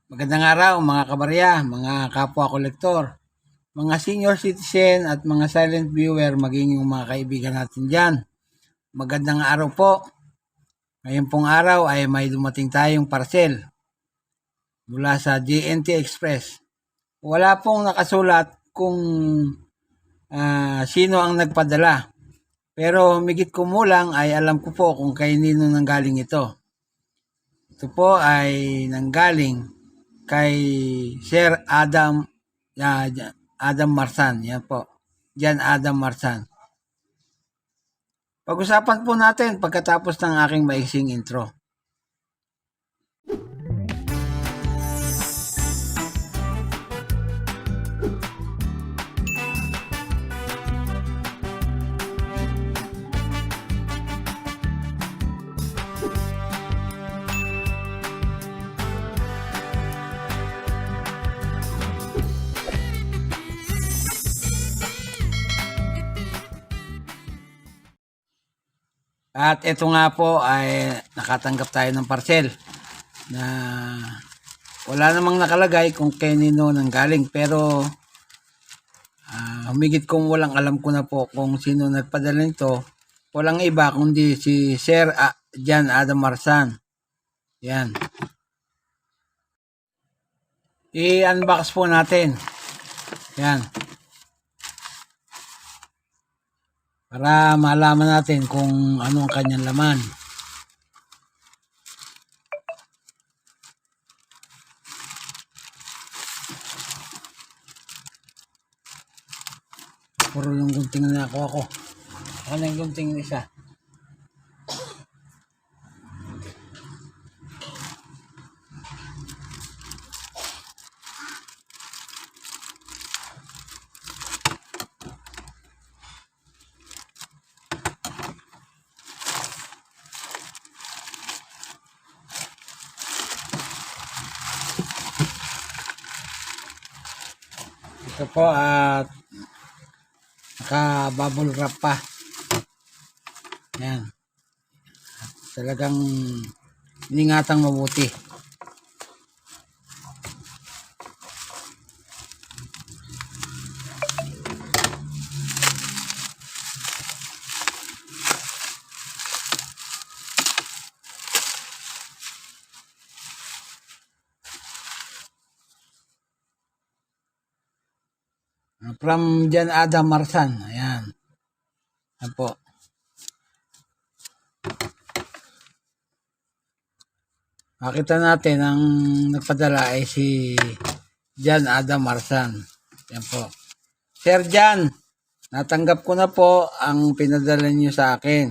Magandang araw mga kabarya, mga kapwa kolektor, mga senior citizen at mga silent viewer, maging yung mga kaibigan natin dyan. Magandang araw po. Ngayon pong araw ay may dumating tayong parcel mula sa JNT Express. Wala pong nakasulat kung sino ang nagpadala. Pero migit kumulang ay alam ko po kung kay nino nanggaling ito. Ito po ay nanggaling kay Sir Adam Marsan. Yan po. Jan Adam Marsan. Pag-usapan po natin pagkatapos ng aking maiksing intro. At ito nga po ay nakatanggap tayo ng parcel na wala namang nakalagay kung kanino nanggaling, pero humigit kung walang alam ko na po kung sino nagpadala nito. Walang iba kundi si Sir Jan Adam Marsan. Yan. I-unbox po natin. Yan. Para malaman natin kung ano ang kanyang laman. Puro yung gunting na nakuha ko. Ano yung gunting isa? Ito po at naka-bubble wrap pa. Yan. Talagang iningatang mabuti. From Jan Adam Marsan. Ayan. Ayan po. Makita natin ang nagpadala ay si Jan Adam Marsan. Ayan po. Sir Jan, natanggap ko na po ang pinadala niyo sa akin.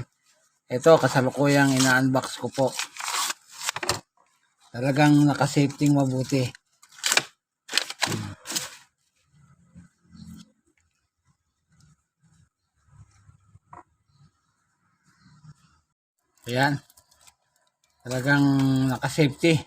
Ito, kasalukuyang ina-unbox ko po. Talagang nakasafety mabuti. Ayan. Talagang nakasafety.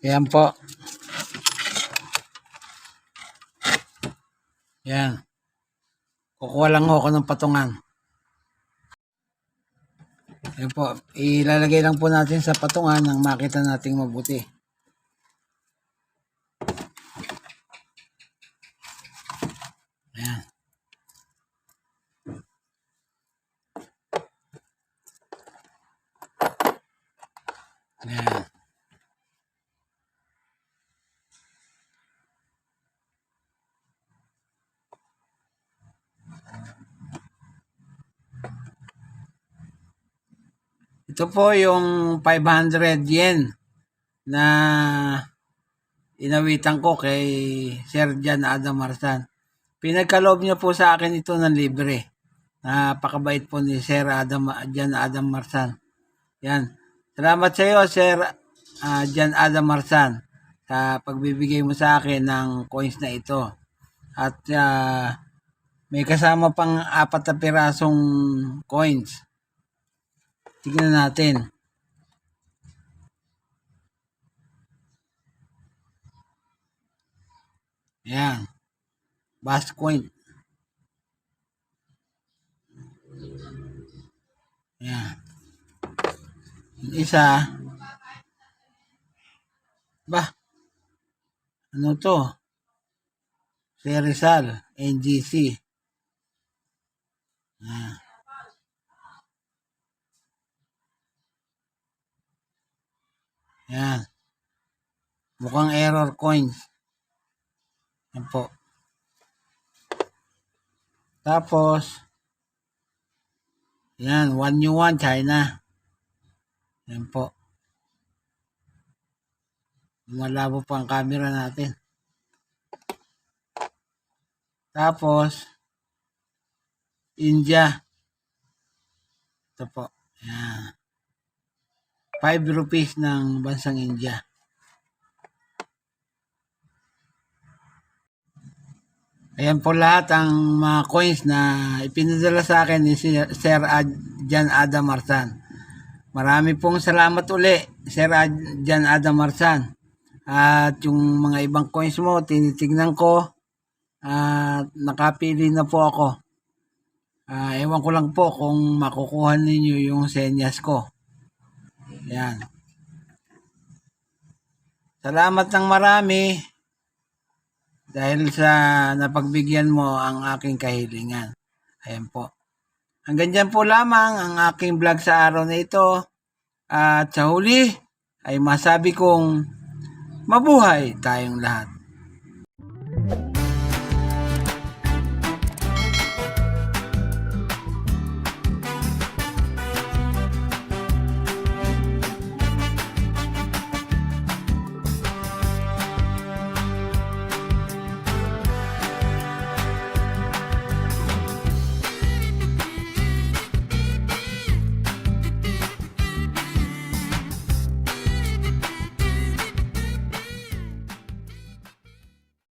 Ayan po. Ayan. Kukuha lang ako ng patungan. Ayan po. Ilalagay lang po natin sa patungan nang makita nating mabuti. Ayan. Ayan. Ito po yung 500 yen na inawitan ko kay Sir Jan Adam Marsan. Pinagkaloob niya po sa akin ito ng libre. Napakabait po ni Sir Adam, Jan Adam Marsan. Yan. Salamat sa iyo, Sir Jan Adam Marsan, sa pagbibigay mo sa akin ng coins na ito. At may kasama pang 4 na pirasong coins. Tignan natin. Yan. Bass coin. Yan. Yung isa. Ano to? Sir Rizal, NGC. Yan. Yan. Mukhang error coins. Yan po. Tapos, yan, 1 China. Yan po. Malabo pa ang camera natin. Tapos, India. Ito po. Yan. 5 rupees ng bansang India. Ayan po lahat ang mga coins na ipinadala sa akin ni Sir Jan Adam Marsan. Marami pong salamat uli, Sir Jan Adam Marsan. At yung mga ibang coins mo, tinitignan ko at nakapili na po ako. Ewan ko lang po kung makukuha ninyo yung senyas ko. Ayan. Salamat ng marami dahil sa napagbigyan mo ang aking kahilingan. Ayan po. Hanggang dyan po lamang ang aking vlog sa araw na ito. At sa huli ay masabi kong mabuhay tayong lahat.